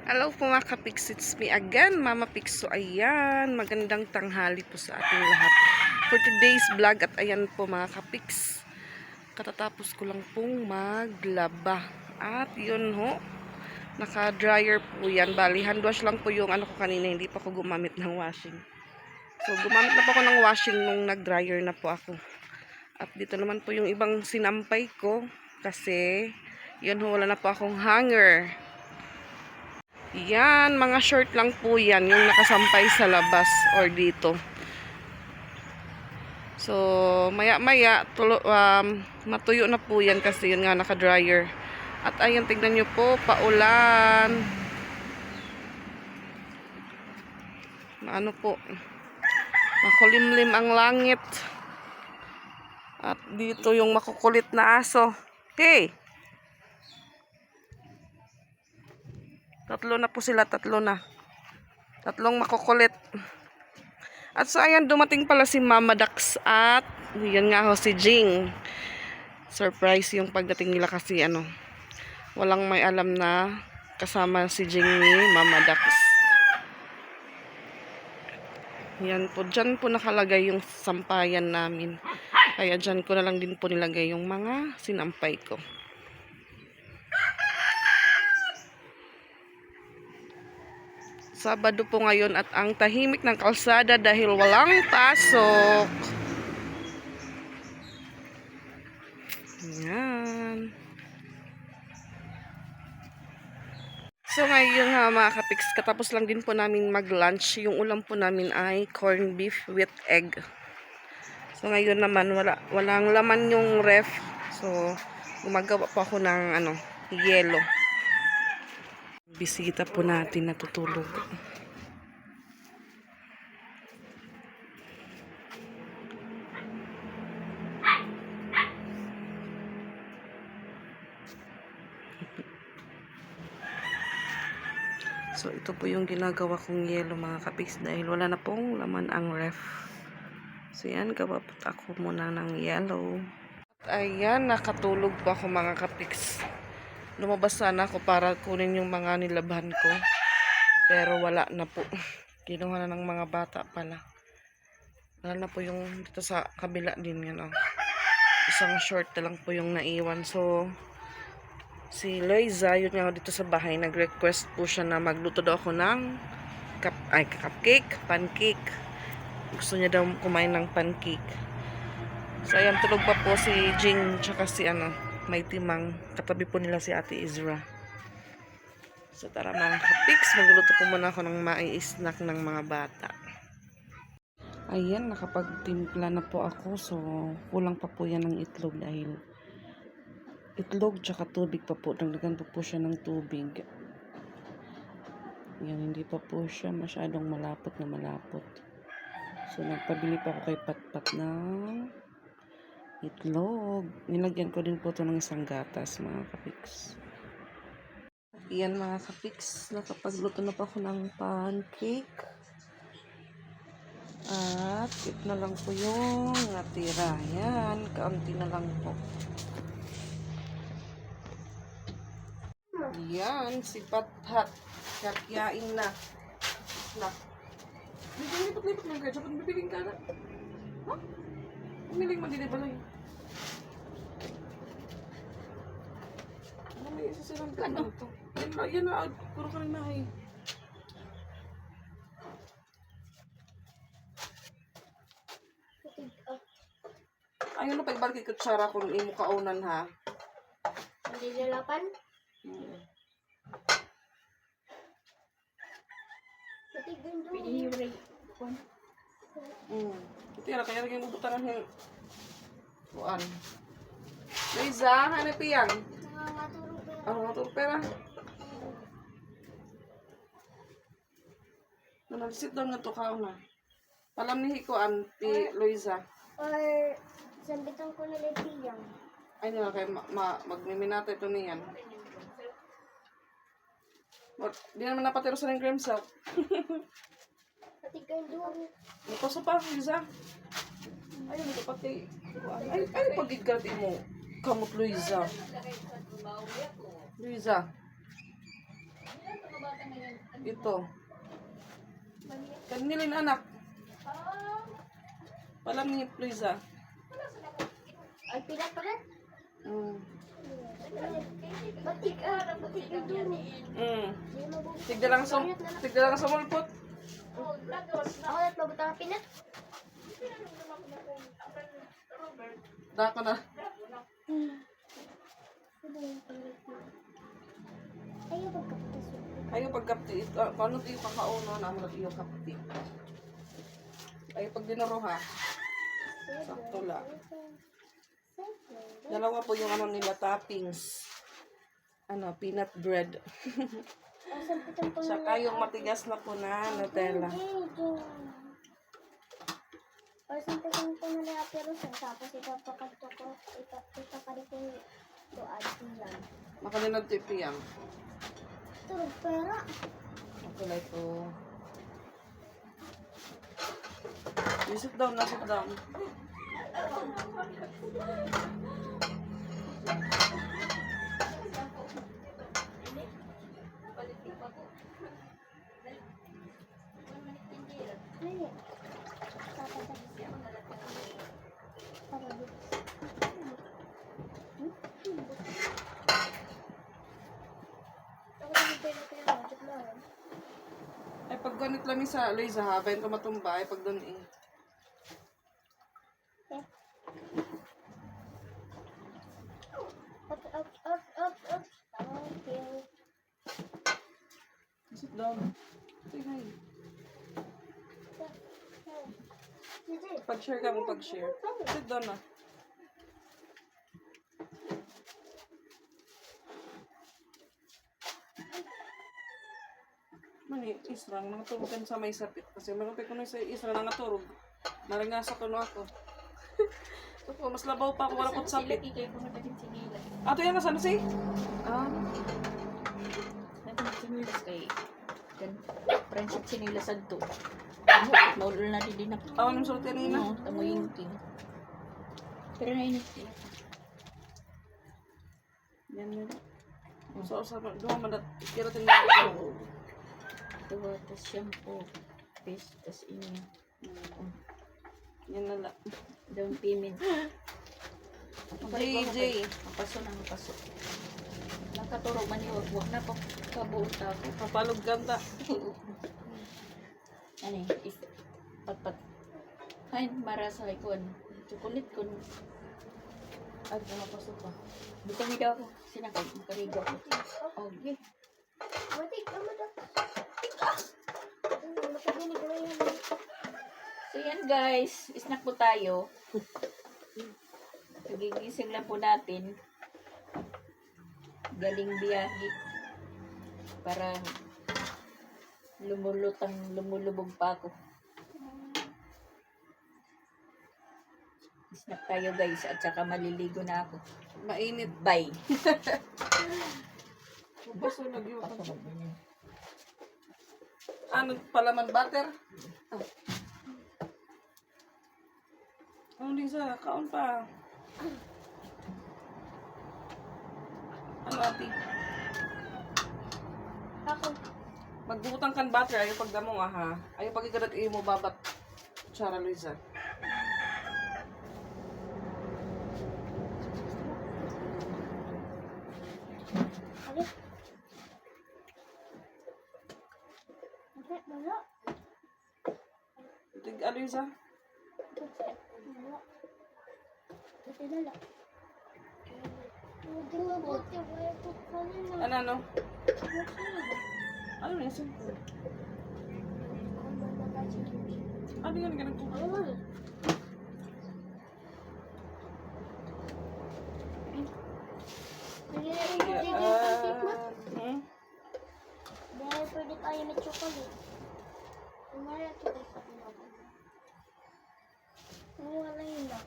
Hello po mga kapiks, it's me again, Mama Pix. So ayan, magandang tanghali po sa ating lahat for today's vlog. At ayan po mga kapiks, katatapos ko lang pong maglaba. At yun ho, naka-dryer po yan. Bali, hand wash lang po yung ano ko kanina, hindi pa ko gumamit ng washing. So gumamit na po ako ng washing nung nag-dryer na po ako. At dito naman po yung ibang sinampay ko kasi yun ho, wala na po akong hanger. Yan, mga short lang po yan, yung nakasampay sa labas or dito. So, maya-maya, matuyo na po yan kasi yun nga, naka-dryer. At ayun, tignan nyo po, paulan. Ano po, makulimlim ang langit. At dito yung makukulit na aso. Hey! Tatlo na po sila, tatlo na. Tatlong makukulit. At so ayan, dumating pala si Mama Dax at yan nga ho si Jing. Surprise yung pagdating nila kasi ano, walang may alam na kasama si Jing ni Mama Dax. Yan po, dyan po nakalagay yung sampayan namin. Kaya dyan ko na lang din po nilagay yung mga sinampay ko. Sabado po ngayon at ang tahimik ng kalsada dahil walang pasok. Yan. So ngayon nga mga kapiks, katapos lang din po namin mag-lunch. Yung ulam po namin ay corned beef with egg. So ngayon naman walang laman yung ref. So gumagawa po ako ng yelo. Bisita po natin natutulog. So ito po yung ginagawa kong yelo mga kapiks dahil wala na pong laman ang ref. So yan, gawa po ako muna ng yellow. At ayan, nakatulog po ako mga kapiks. Lumabas sana ako para kunin yung mga nilabhan ko. Pero wala na po. Kinuha na ng mga bata pala. Wala na po yung dito sa kabila din. Isang short na lang po yung naiwan. So, si Loiza, yun nga dito sa bahay, nag-request po siya na magluto daw ako ng cupcake, pancake. Gusto niya daw kumain ng pancake. So, ayan, tulog pa po si Jing, tsaka si may timang. Katabi po nila si Ate Izra. So, tara mga kapiks, magluluto po muna ako ng mai-snack ng mga bata. Ayan, nakapagtimpla na po ako. So, kulang pa po yan ng itlog dahil itlog tsaka tubig pa po. Dagdagan pa po siya ng tubig. Yan, hindi pa po siya masyadong malapot na malapot. So, nagpabili pa ako kay Patpat ng itlog. Nilagyan ko din po ito ng isang gatas, mga kapiks. Yan, mga kapiks. Nakapagluto na pa ako ng pancake. At ito na lang po yung natira. Yan, kaunti na lang po. Yan, si Patpat. Kakyain na. Lipat-lipat ng girl. Dapat bibiling ka na. Ha? Umiling mo din ba lang? Ano may isa silang gano'n ito? Yan na. Puro ka rin na eh. Ayun na pagbalik ko tsara kung imo kaunan ha. Hindi lalapan? Pati ganda mo. Pinihiwalay. Tira, kaya rin yung butangan yung buwan. Liza, hanap yan. Nangangatulog ka. Ano nga ito? Pera. Nag-sit down nga ito kauna. Palam ni Hiko, Auntie Luisa. Or sambitan ko na lepiyang. Ay nga, kaya magmiminata ito niyan. Di naman napatiro sa ng cream soap. Pati ganda mo. Ito pa, Luisa. Ayun, ito pati. Ay, pag-igati mo. Kamot, Luisa. Luisa. Ito. Kanilin anak. Palamit, please ah. Ay, pinat. Mm. Batik yung duro. Tigda lang sumulpot. Ako na mabuta ka pinat. Dako na. Ayaw pagkapitas. Ayo pagkapti. Paano tayo kakauno na mo iyo kapti? Ayo pag dinaroha. Sakto lang. Dalawa po yung ano nila toppings. Ano, peanut bread. Saka yung matigas na po na Nutella. Sampitan ko na lang pero tapos ipapakagto ko. Ipapakari ko ito at yan. Makalinod to ipiyang. Turog pera. Okay lang ito. You sit down na, sit down. Ay, Ay pag ganit lang sa Luisa ha, bayan ka matumba, ay pag doon eh. Up. Okay. Sit down. Say hi. Pag-share ka mo, pag-share. Sit down na. Mani, israng, nangatulog kan sa may sapit. Kasi malapit ko na sa israng, nangatulog. Naringasa ko na ako. So, mas labaw pa ako, wala kong sapit. Ato yan, nasaan na si? Sinilas kay kan friendship sinilas adto. Maulol na din na. Awan yung sulti nila. No, tamo yung king. Pero na init sila. Yan yun. So, doon madat. Kira tingnan. Tuwa, tas shampoo, paste, tas inyo. Yan na lang. Down payment. JJ. Mapaso na mapaso. Nakaturo man yung wag na pa kabuot ako. Papalog ganda. Ano if patpat. Hay marasa ko chocolate kun. Ay mapasok pa. Bukan mi daw ako. Sinakay makarigo ako. Okay. Batik, So yan guys, snack po tayo. Nagigising lang po natin. Galing biyahe. Para lumulubog pa ako. Snack tayo guys at saka maliligo na ako. Mainit. Bye. Baso nagyo ka. Ano palaman butter? Ano din sa kaon pa? Ano ati? Ako. Magbutang kan butter, ayaw pagdamo ha. Ayaw pag-igadat iyo mo babat. Chara Luisa. Alit. Wala. Tig Luisa. Wala. Buti na lang. Buti nga buti. Wala ko kanina. Ano? Ano na yung ano yan ganun ko? Dahil pwede tayo may chocolate. Umara chocolate sa pinaka. Wala yun lang.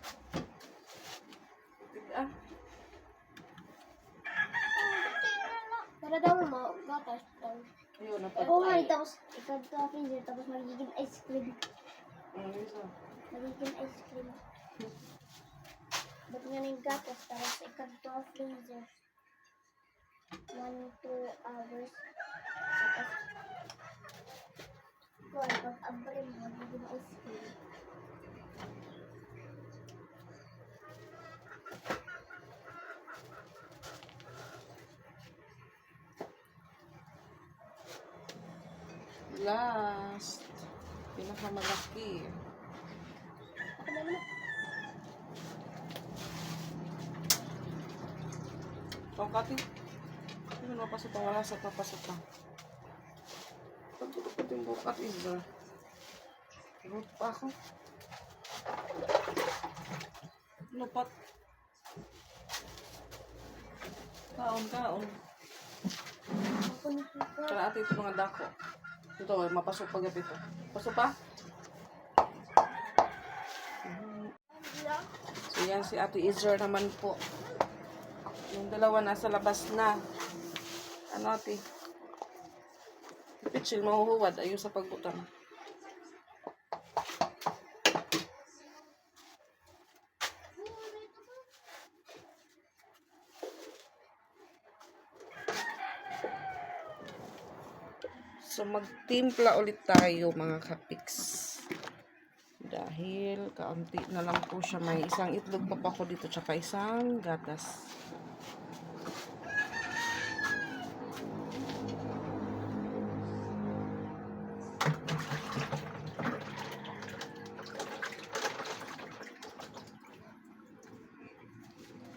Para daw mo, gatas daw. Ayun, Oo nga, tapos ikaw freezer, tapos magiging ice cream. Luisa. Magiging ice cream. Ba't nga yung gatas, tapos ikaw freezer. 1-2 hours. Tapos Last. Pinakamalaki. Ako na naman. Pangkati. Ano napasok pa? Wala sa papasok pa. Pagtutok ko yung bukat is root pa ako. Lupat. Kaon. Ako na ito. Kaya ate ito mga dako. Ito, mapasok pa gabi ito. Pasok pa? So yan si Ate Izzer naman po. Yung dalawa nasa labas na. Ano ate? Pitchil mahuhuwad. Ayun sa pagbutang. So magtimpla ulit tayo mga kapiks. Dahil kaunti na lang po siya. May isang itlog pa ako dito tsaka isang gatas.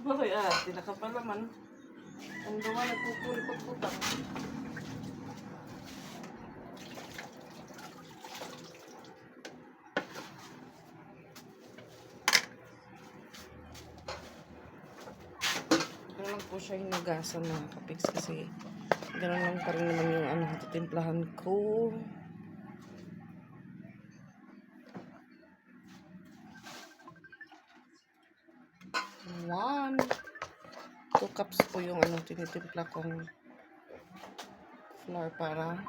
Bakit tinaka pa naman. Ang gawa nagpupuli-pagputang. Lang po siya hinugasan mga kapiks kasi gano'n lang pa rin naman yung titimplahan ko. One. 2 cups po yung tinitimpla kong flour para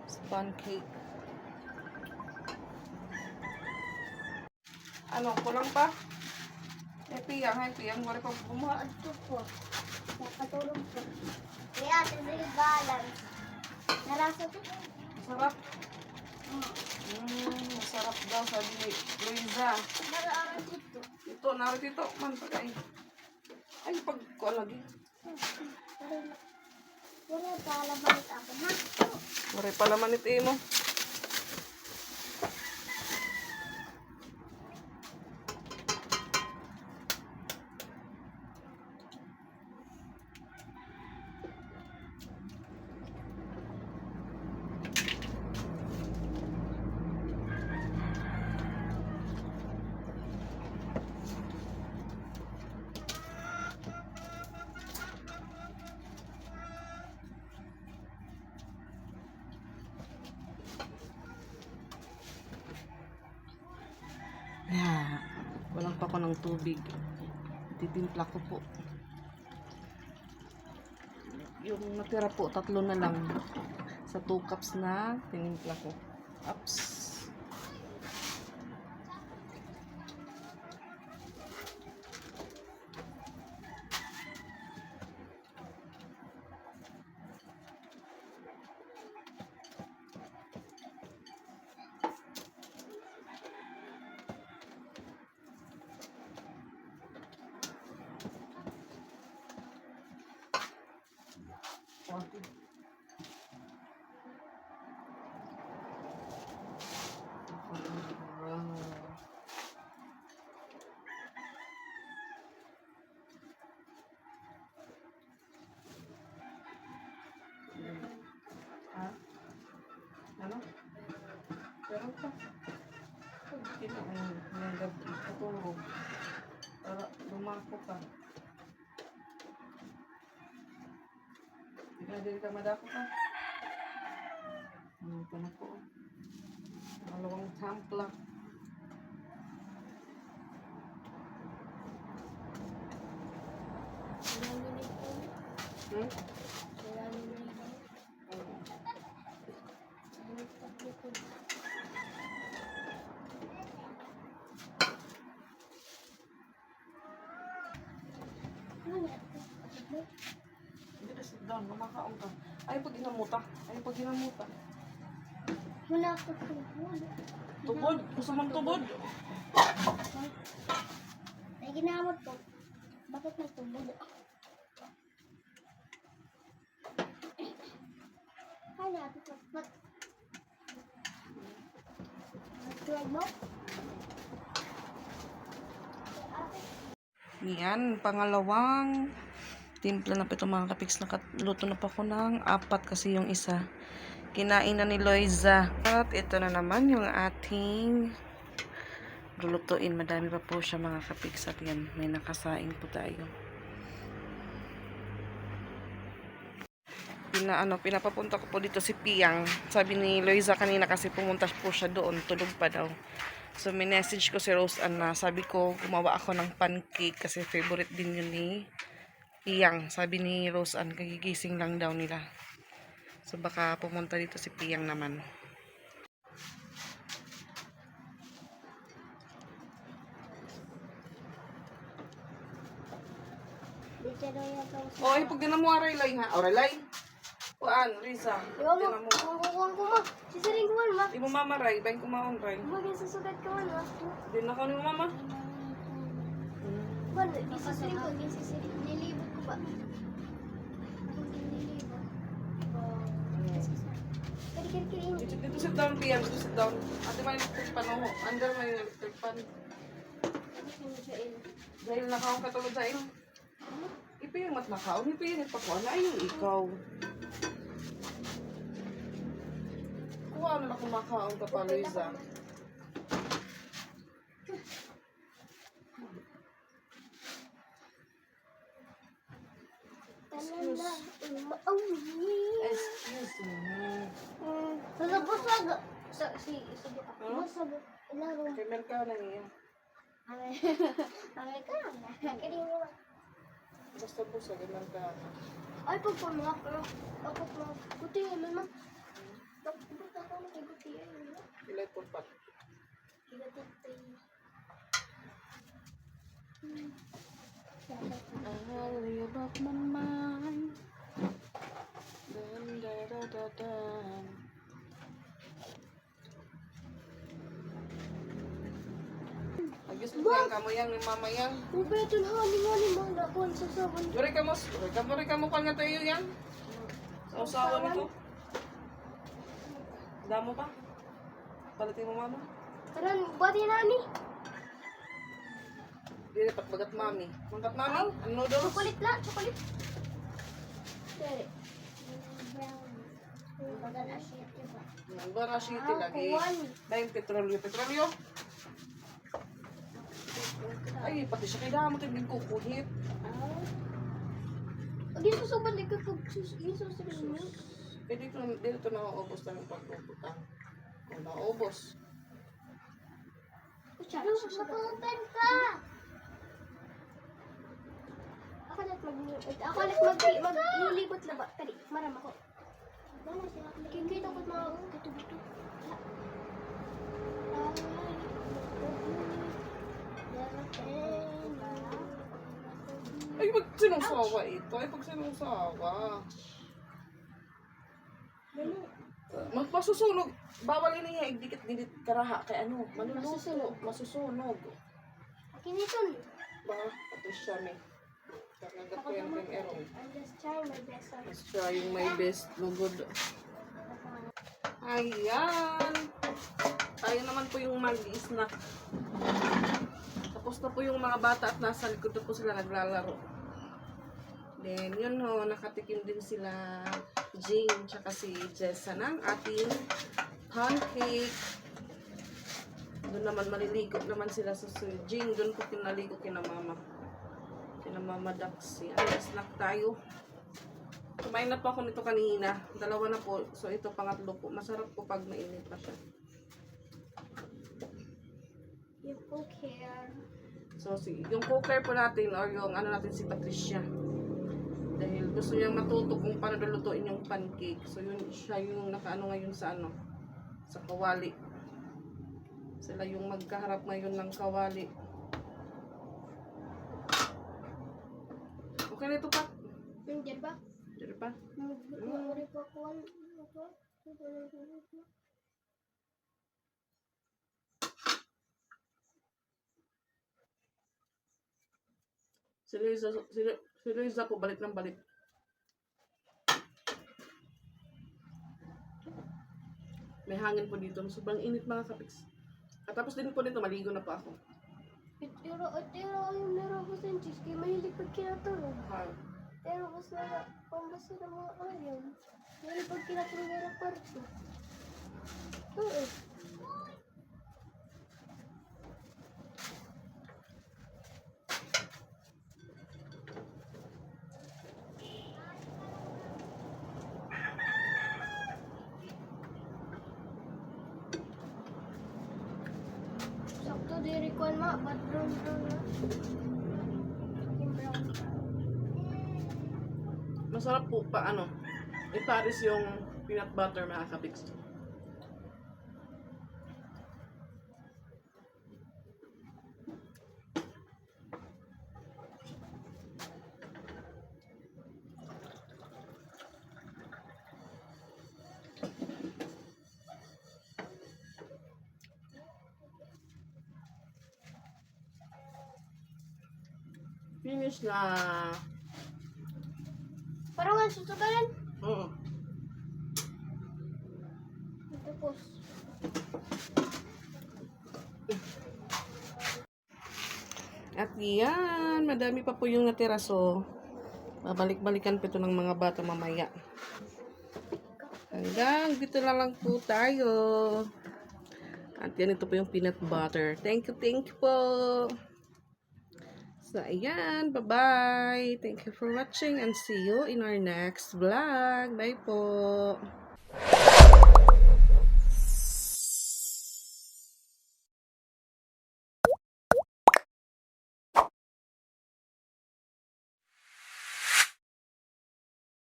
sa pancake. Kulang pa? Piyang. Wala pa bumahan. Ito po. Nakatulong po. Kaya, ito balance. Narasa po. Sarap. Masarap daw sabi ni Luisa. Naraaran ito. Ito, narito. Man, pagkain. Ay, pagkuha lagi. Wala pa laban ako, ha? Mare pala manit mo. Yeah. Walang pa ko ng tubig. Titimpla ko po. Yung natira po, 3 na lang. Sa 2 cups na tinimpla ko. Ups. Okay. Ha? Ano? Pero pa. Kita ang gabi katulog. Para lumako ka. Dili ka madako ka. Ano pa na po? Dalawang tampla. Hmm? Hindi na sit down, mamakaon ka. Ay, pag inamuta. Wala ko tubod. Tubod? Gusto mong tubod? Ay, ginamot ko. Bakit may tubod? Ay, natin ko. Tuwag mo? Yan, pangalawang timpla na po ito mga kapiks. Nakaluto na po ako ng 4 kasi yung isa kinain na ni Loiza. At ito na naman yung ating lulutuin. Madami pa po siya mga kapiks. At yan, may nakasaing po tayo. Pinapapunta ko po dito si Piang. Sabi ni Loiza kanina kasi pumunta po siya doon. Tulog pa daw. So, message ko si Rose Ann na sabi ko, gumawa ako ng pancake kasi favorite din yun ni Piang. Sabi ni Rose Ann, kagigising lang daw nila. So, baka pumunta dito si Piang naman. Dito daw yung tawag. O, ipag din na mo Arelay ha. Arelay? Kuan, Risa. Yo, Ipag din na mo. kukukuhan ko ma. Sisiring ko man ma. Di mo mamaray, bayin kumaon ray. Maging susugat ko man ma. Di na ka ni mo mama. Man, isisiring ko. Nilibot ko ba? Nilibot. Kiri-kiri-kiri. Dito sit down, Piang. Dito sit down. Ate may electric pan ako. Under may electric pan. Dahil nakaong katulad sa iyo. Ipiyang mat nakaon. Ipiyang ipakuan na yung ikaw. Kuha na ako makaon ka pa, Luisa. Excuse me. Busag. Busag. Ilaro. Kay Merka na niya. Amerikano. Kaya mo. Basta po sa Merka. Ay, pagpamak. Ako pa. Kuti naman ma. Pupunta ko na kay Kuti. Ilay po pa. I'll leave up my mind. Dun, da, da, da, da. Agis mo yung kamo yan, ni mama yan. Ubeton hani mo na kon sa sabon. Uri ka mo pa nga tayo yan. Sa usawa nito. Damo pa. Palitin mo mama. Karon bati nani. Dili pat bagat mami. Mangkat mami. Ano noodles? Chocolate la, chocolate. Dere. Bagan asyik ba? Ang bara city lagi. Dahil petrolyo. Ay, pati siya kay damo tigil kukuhit. Agi susuban di ka pag susuban mo. Eh, dito na maubos na yung pag-ubutang. Kung maubos. Matutan ka! Ako ulit maglilibot na ba? Tari, maram ako. Kikita ko mga kitubuto. Ay, pag sinusawa ito. Ay, pag sinusawa. Magpasusunog. Bawal yun niya. Igdikit-dikit karaha. Kaya ano, manuluto. Masusunog. Kiniton. Ba, pati siya may. Kanagat ko yan kang erong. I'm just trying my best. Let's try yung my best. No good. Ayan. Tayo naman po yung mag-snack. Tapos na po yung mga bata at nasa likod na po sila naglalaro. Then, yun ho, nakatikim din sila Jane tsaka si Jessa ng ating pancake. Doon naman maliligo naman sila sa Jane. Doon po kinaligo kina mama. Kina mama Daxi. Ay, snack tayo. Kumain na po ako nito kanina. Dalawa na po. So, ito pangatlo po. Masarap po pag mainit pa siya. Yung cooker. So, yung cooker po natin or yung ano natin si Patricia. Dahil gusto niyang matuto kung paano lulutuin yung pancake. So, yun siya yung nakaano ngayon sa ano, sa kawali. Sila yung magkaharap ngayon ng kawali. Okay na ito pa. Hindi ba? Diyan pa. Mamuri pa ko. Si Luisa po, balik ng balik. May hangin po dito. Sobrang init mga kapiks. At tapos din po nito, maligo na po ako. Itira yung meron ko sa cheese. Kaya mahilig pag kinatulog. Pero mas na pambasa ng mga ayaw. Mahilig pag kinatulog na kwarto. Oo. Sakto diri ko ma, brown na. Yung brown. Masarap po pa iparis yung peanut butter mga kapiks. Finish na. Parang nga susugalan. Oo. Tapos. At yan, madami pa po yung natira. So, babalik-balikan po ito ng mga bata mamaya. Hanggang dito na lang po tayo. At yan, ito po yung peanut butter. Thank you po. So, ayan, bye-bye. Thank you for watching and see you in our next vlog. Bye po.